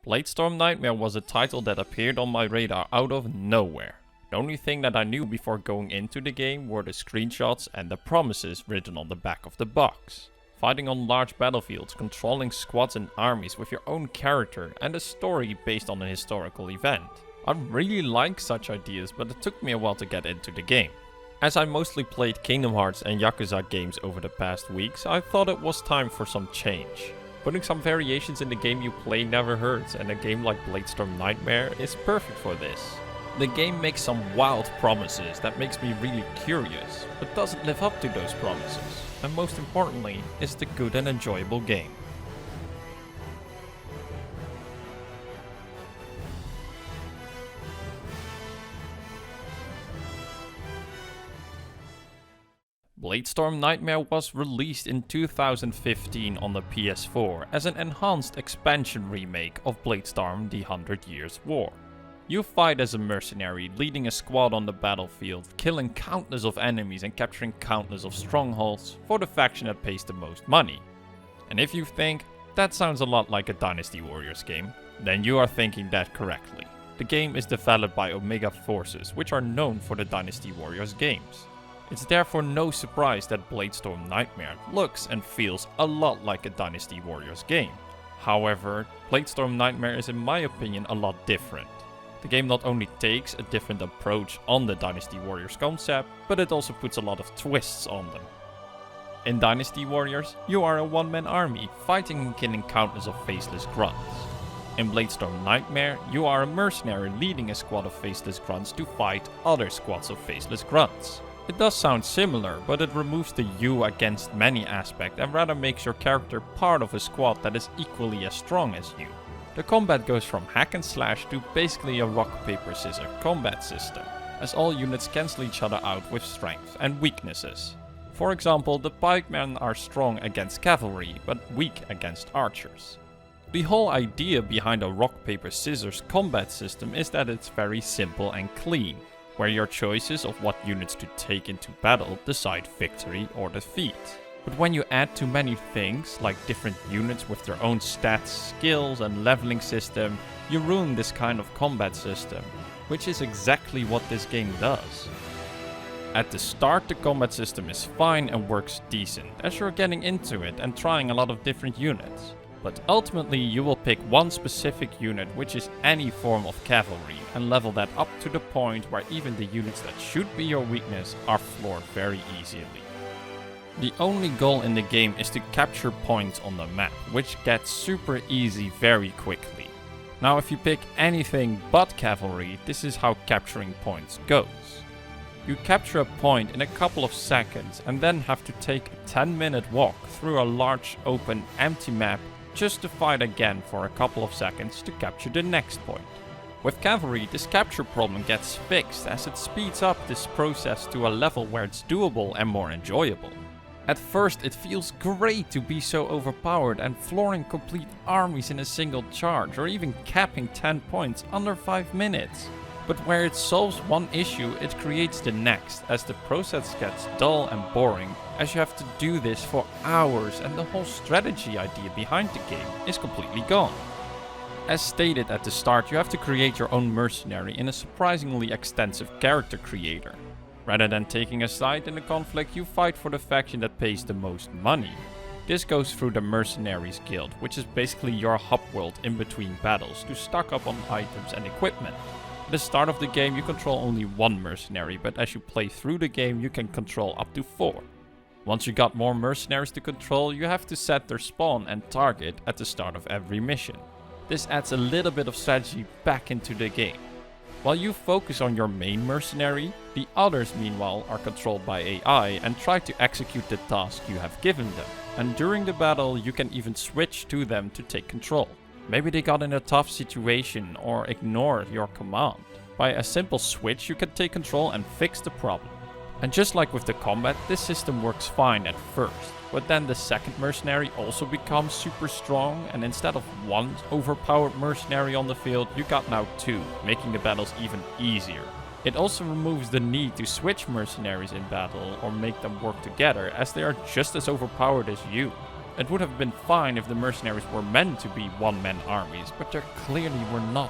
Bladestorm Nightmare was a title that appeared on my radar out of nowhere. The only thing that I knew before going into the game were the screenshots and the promises written on the back of the box. Fighting on large battlefields, controlling squads and armies with your own character, and a story based on a historical event. I really like such ideas, but it took me a while to get into the game. As I mostly played Kingdom Hearts and Yakuza games over the past weeks, I thought it was time for some change. Putting some variations in the game you play never hurts, and a game like Bladestorm Nightmare is perfect for this. The game makes some wild promises that makes me really curious, but doesn't live up to those promises. And most importantly, it's a good and enjoyable game. Bladestorm Nightmare was released in 2015 on the PS4 as an enhanced expansion remake of Bladestorm: The 100 Years' War. You fight as a mercenary, leading a squad on the battlefield, killing countless of enemies and capturing countless of strongholds for the faction that pays the most money. And if you think, that sounds a lot like a Dynasty Warriors game, then you are thinking that correctly. The game is developed by Omega Forces, which are known for the Dynasty Warriors games. It's therefore no surprise that Bladestorm Nightmare looks and feels a lot like a Dynasty Warriors game. However, Bladestorm Nightmare is in my opinion a lot different. The game not only takes a different approach on the Dynasty Warriors concept, but it also puts a lot of twists on them. In Dynasty Warriors, you are a one-man army, fighting and killing countless of faceless grunts. In Bladestorm Nightmare, you are a mercenary leading a squad of faceless grunts to fight other squads of faceless grunts. It does sound similar, but it removes the you against many aspect and rather makes your character part of a squad that is equally as strong as you. The combat goes from hack and slash to basically a rock paper scissors combat system, as all units cancel each other out with strengths and weaknesses. For example, the pikemen are strong against cavalry, but weak against archers. The whole idea behind a rock paper scissors combat system is that it's very simple and clean, where your choices of what units to take into battle decide victory or defeat. But when you add too many things, like different units with their own stats, skills and leveling system, you ruin this kind of combat system, which is exactly what this game does. At the start, the combat system is fine and works decent, as you're getting into it and trying a lot of different units. But ultimately you will pick one specific unit, which is any form of cavalry, and level that up to the point where even the units that should be your weakness are floored very easily. The only goal in the game is to capture points on the map, which gets super easy very quickly. Now if you pick anything but cavalry, this is how capturing points goes. You capture a point in a couple of seconds and then have to take a 10-minute walk through a large open empty map just to fight again for a couple of seconds to capture the next point. With cavalry, this capture problem gets fixed as it speeds up this process to a level where it's doable and more enjoyable. At first it feels great to be so overpowered and flooring complete armies in a single charge, or even capping 10 points under 5 minutes. But where it solves one issue, it creates the next, as the process gets dull and boring, as you have to do this for hours and the whole strategy idea behind the game is completely gone. As stated at the start, you have to create your own mercenary in a surprisingly extensive character creator. Rather than taking a side in the conflict, you fight for the faction that pays the most money. This goes through the Mercenaries Guild, which is basically your hub world in between battles to stock up on items and equipment. At the start of the game you control only one mercenary, but as you play through the game you can control up to 4. Once you got more mercenaries to control, you have to set their spawn and target at the start of every mission. This adds a little bit of strategy back into the game. While you focus on your main mercenary, the others meanwhile are controlled by AI and try to execute the task you have given them. And during the battle you can even switch to them to take control. Maybe they got in a tough situation or ignored your command. By a simple switch you can take control and fix the problem. And just like with the combat, this system works fine at first. But then the second mercenary also becomes super strong, and instead of one overpowered mercenary on the field, you got now 2, making the battles even easier. It also removes the need to switch mercenaries in battle or make them work together, as they are just as overpowered as you. It would have been fine if the mercenaries were meant to be one-man armies, but they clearly were not.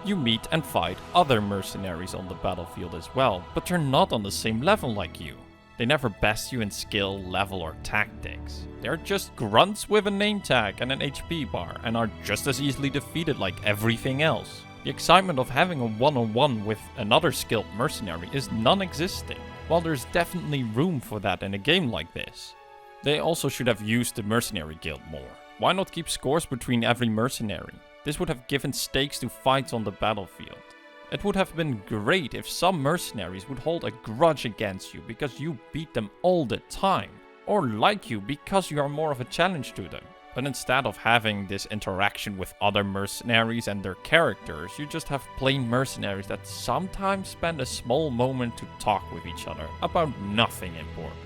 You meet and fight other mercenaries on the battlefield as well, but they're not on the same level like you. They never best you in skill, level or tactics. They're just grunts with a name tag and an HP bar and are just as easily defeated like everything else. The excitement of having a one-on-one with another skilled mercenary is non-existent, while there's definitely room for that in a game like this. They also should have used the mercenary guild more. Why not keep scores between every mercenary? This would have given stakes to fights on the battlefield. It would have been great if some mercenaries would hold a grudge against you because you beat them all the time, or like you because you are more of a challenge to them. But instead of having this interaction with other mercenaries and their characters, you just have plain mercenaries that sometimes spend a small moment to talk with each other about nothing important.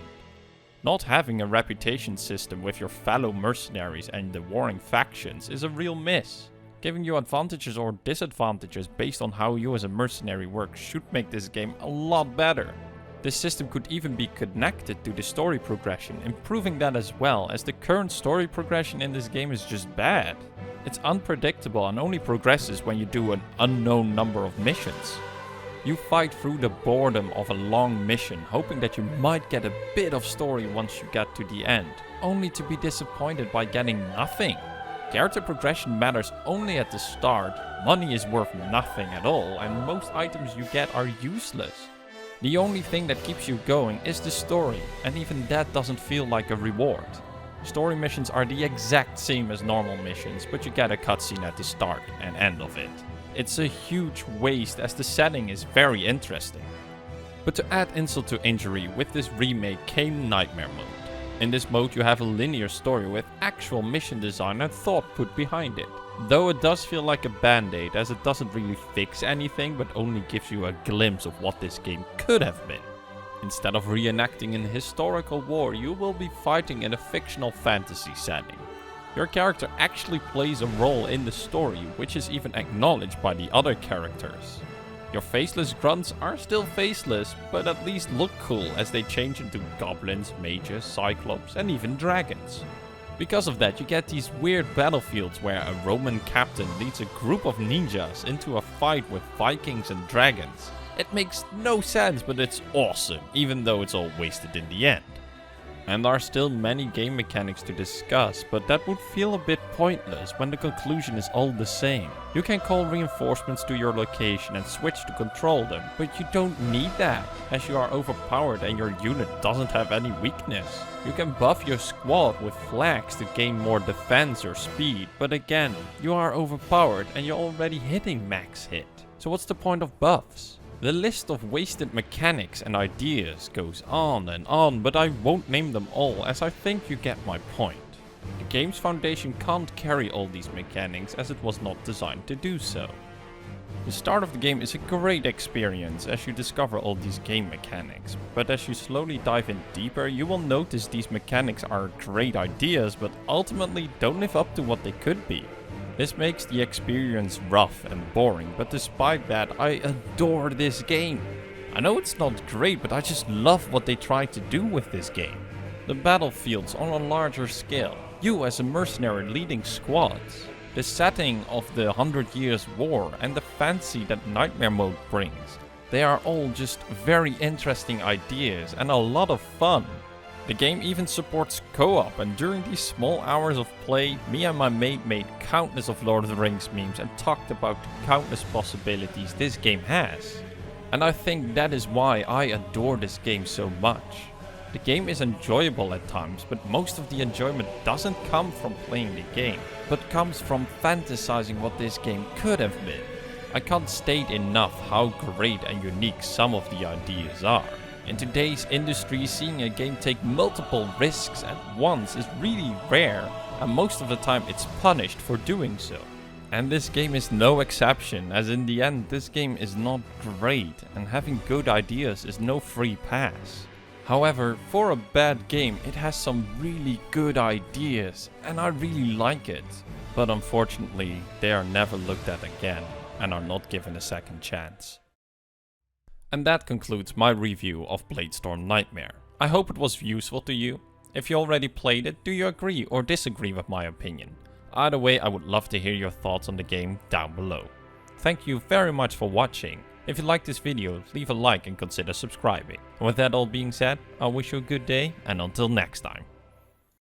Not having a reputation system with your fellow mercenaries and the warring factions is a real miss. Giving you advantages or disadvantages based on how you as a mercenary work should make this game a lot better. This system could even be connected to the story progression, improving that as well, as the current story progression in this game is just bad. It's unpredictable and only progresses when you do an unknown number of missions. You fight through the boredom of a long mission, hoping that you might get a bit of story once you get to the end, only to be disappointed by getting nothing. Character progression matters only at the start, money is worth nothing at all, and most items you get are useless. The only thing that keeps you going is the story, and even that doesn't feel like a reward. Story missions are the exact same as normal missions, but you get a cutscene at the start and end of it. It's a huge waste as the setting is very interesting. But to add insult to injury, with this remake came Nightmare Mode. In this mode you have a linear story with actual mission design and thought put behind it. Though it does feel like a band-aid, as it doesn't really fix anything but only gives you a glimpse of what this game could have been. Instead of reenacting an historical war, you will be fighting in a fictional fantasy setting. Your character actually plays a role in the story, which is even acknowledged by the other characters. Your faceless grunts are still faceless, but at least look cool as they change into goblins, mages, cyclops and even dragons. Because of that, you get these weird battlefields where a Roman captain leads a group of ninjas into a fight with Vikings and dragons. It makes no sense, but it's awesome, even though it's all wasted in the end. And there are still many game mechanics to discuss, but that would feel a bit pointless when the conclusion is all the same. You can call reinforcements to your location and switch to control them, but you don't need that, as you are overpowered and your unit doesn't have any weakness. You can buff your squad with flags to gain more defense or speed, but again, you are overpowered and you're already hitting max hit. So what's the point of buffs? The list of wasted mechanics and ideas goes on, but I won't name them all as I think you get my point. The game's foundation can't carry all these mechanics as it was not designed to do so. The start of the game is a great experience as you discover all these game mechanics, but as you slowly dive in deeper you will notice these mechanics are great ideas but ultimately don't live up to what they could be. This makes the experience rough and boring, but despite that, I adore this game. I know it's not great, but I just love what they tried to do with this game. The battlefields on a larger scale, you as a mercenary leading squads, the setting of the 100 Years War and the fancy that Nightmare Mode brings. They are all just very interesting ideas and a lot of fun. The game even supports co-op, and during these small hours of play, me and my mate made countless of Lord of the Rings memes and talked about the countless possibilities this game has. And I think that is why I adore this game so much. The game is enjoyable at times, but most of the enjoyment doesn't come from playing the game, but comes from fantasizing what this game could have been. I can't state enough how great and unique some of the ideas are. In today's industry, seeing a game take multiple risks at once is really rare, and most of the time it's punished for doing so. And this game is no exception, as in the end this game is not great, and having good ideas is no free pass. However, for a bad game it has some really good ideas, and I really like it. But unfortunately, they are never looked at again, and are not given a second chance. And that concludes my review of Bladestorm Nightmare. I hope it was useful to you. If you already played it, do you agree or disagree with my opinion? Either way, I would love to hear your thoughts on the game down below. Thank you very much for watching. If you liked this video, leave a like and consider subscribing. And with that all being said, I wish you a good day and until next time.